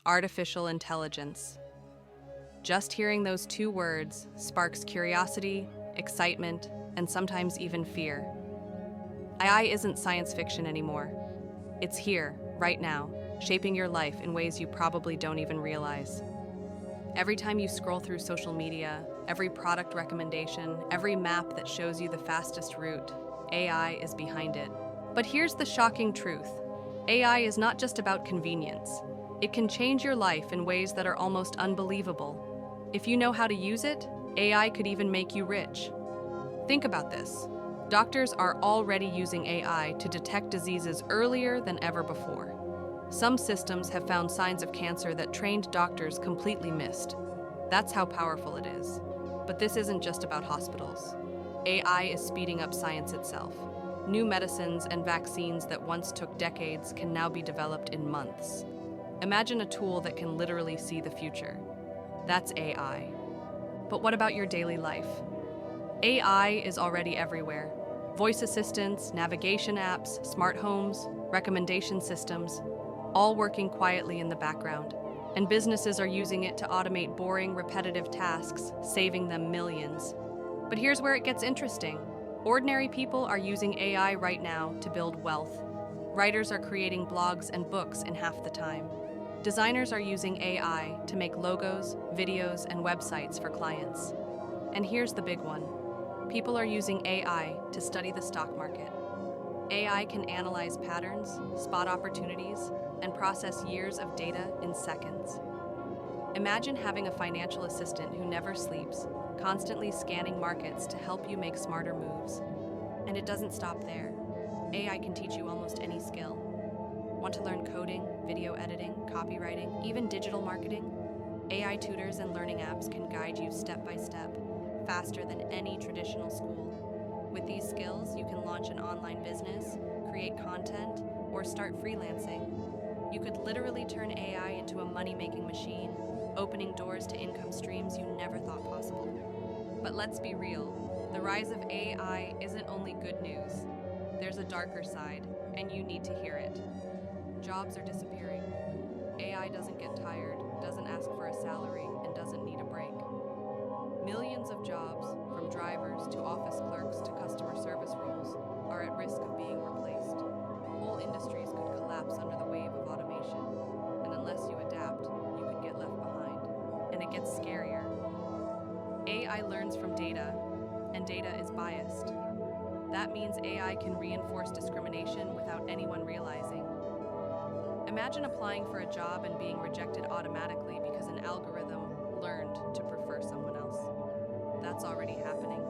Artificial intelligence. Just hearing those two words sparks curiosity, excitement, and sometimes even fear. AI isn't science fiction anymore. It's here, right now, shaping your life in ways you probably don't even realize. Every time you scroll through social media, every product recommendation, every map that shows you the fastest route, AI is behind it. But here's the shocking truth. AI is not just about convenience. It can change your life in ways that are almost unbelievable. If you know how to use it, AI could even make you rich. Think about this. Doctors are already using AI to detect diseases earlier than ever before. Some systems have found signs of cancer that trained doctors completely missed. That's how powerful it is. But this isn't just about hospitals. AI is speeding up science itself. New medicines and vaccines that once took decades can now be developed in months. Imagine a tool that can literally see the future. That's AI. But what about your daily life? AI is already everywhere. Voice assistants, navigation apps, smart homes, recommendation systems, all working quietly in the background. And businesses are using it to automate boring, repetitive tasks, saving them millions. But here's where it gets interesting. Ordinary people are using AI right now to build wealth. Writers are creating blogs and books in half the time. Designers are using AI to make logos, videos, and websites for clients. And here's the big one. People are using AI to study the stock market. AI can analyze patterns, spot opportunities, and process years of data in seconds. Imagine having a financial assistant who never sleeps, constantly scanning markets to help you make smarter moves. And it doesn't stop there. AI can teach you almost any skill. Want to learn coding, video editing, copywriting, even digital marketing? AI tutors and learning apps can guide you step by step, faster than any traditional school. With these skills, you can launch an online business, create content, or start freelancing. You could literally turn AI into a money-making machine, opening doors to income streams you never thought possible. But let's be real, the rise of AI isn't only good news. There's a darker side, and you need to hear it. Jobs are disappearing. AI doesn't get tired, doesn't ask for a salary, and doesn't need a break. Millions of jobs, from drivers to office clerks to customer service roles, are at risk of being replaced. Whole industries could collapse under the wave of automation, and unless you adapt, you could get left behind. And it gets scarier. AI learns from data, and data is biased. That means AI can reinforce discrimination without anyone realizing. Imagine applying for a job and being rejected automatically because an algorithm learned to prefer someone else. That's already happening.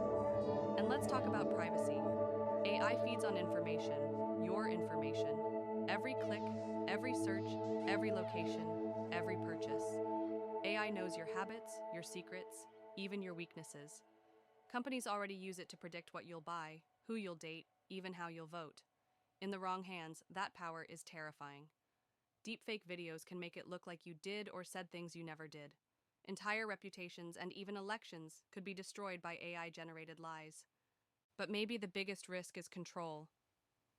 And let's talk about privacy. AI feeds on information, your information. Every click, every search, every location, every purchase. AI knows your habits, your secrets, even your weaknesses. Companies already use it to predict what you'll buy, who you'll date, even how you'll vote. In the wrong hands, that power is terrifying. Deepfake videos can make it look like you did or said things you never did. Entire reputations and even elections could be destroyed by AI-generated lies. But maybe the biggest risk is control.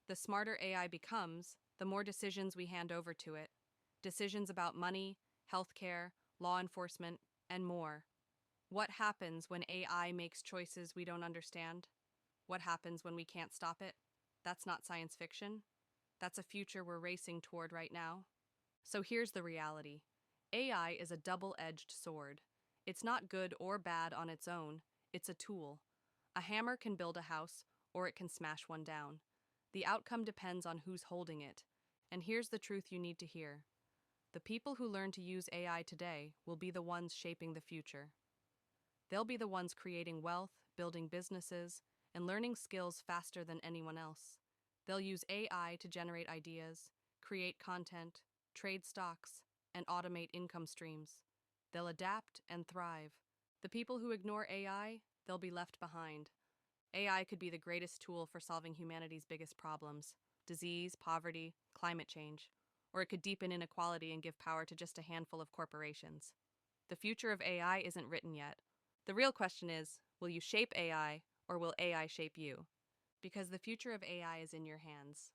The smarter AI becomes, the more decisions we hand over to it. Decisions about money, healthcare, law enforcement, and more. What happens when AI makes choices we don't understand? What happens when we can't stop it? That's not science fiction. That's a future we're racing toward right now. So here's the reality. AI is a double-edged sword. It's not good or bad on its own. It's a tool. A hammer can build a house, or it can smash one down. The outcome depends on who's holding it. And here's the truth you need to hear. The people who learn to use AI today will be the ones shaping the future. They'll be the ones creating wealth, building businesses, and learning skills faster than anyone else. They'll use AI to generate ideas, create content, trade stocks, and automate income streams. They'll adapt and thrive. The people who ignore AI, they'll be left behind. AI could be the greatest tool for solving humanity's biggest problems: disease, poverty, climate change. Or it could deepen inequality and give power to just a handful of corporations. The future of AI isn't written yet. The real question is, will you shape AI or will AI shape you? Because the future of AI is in your hands.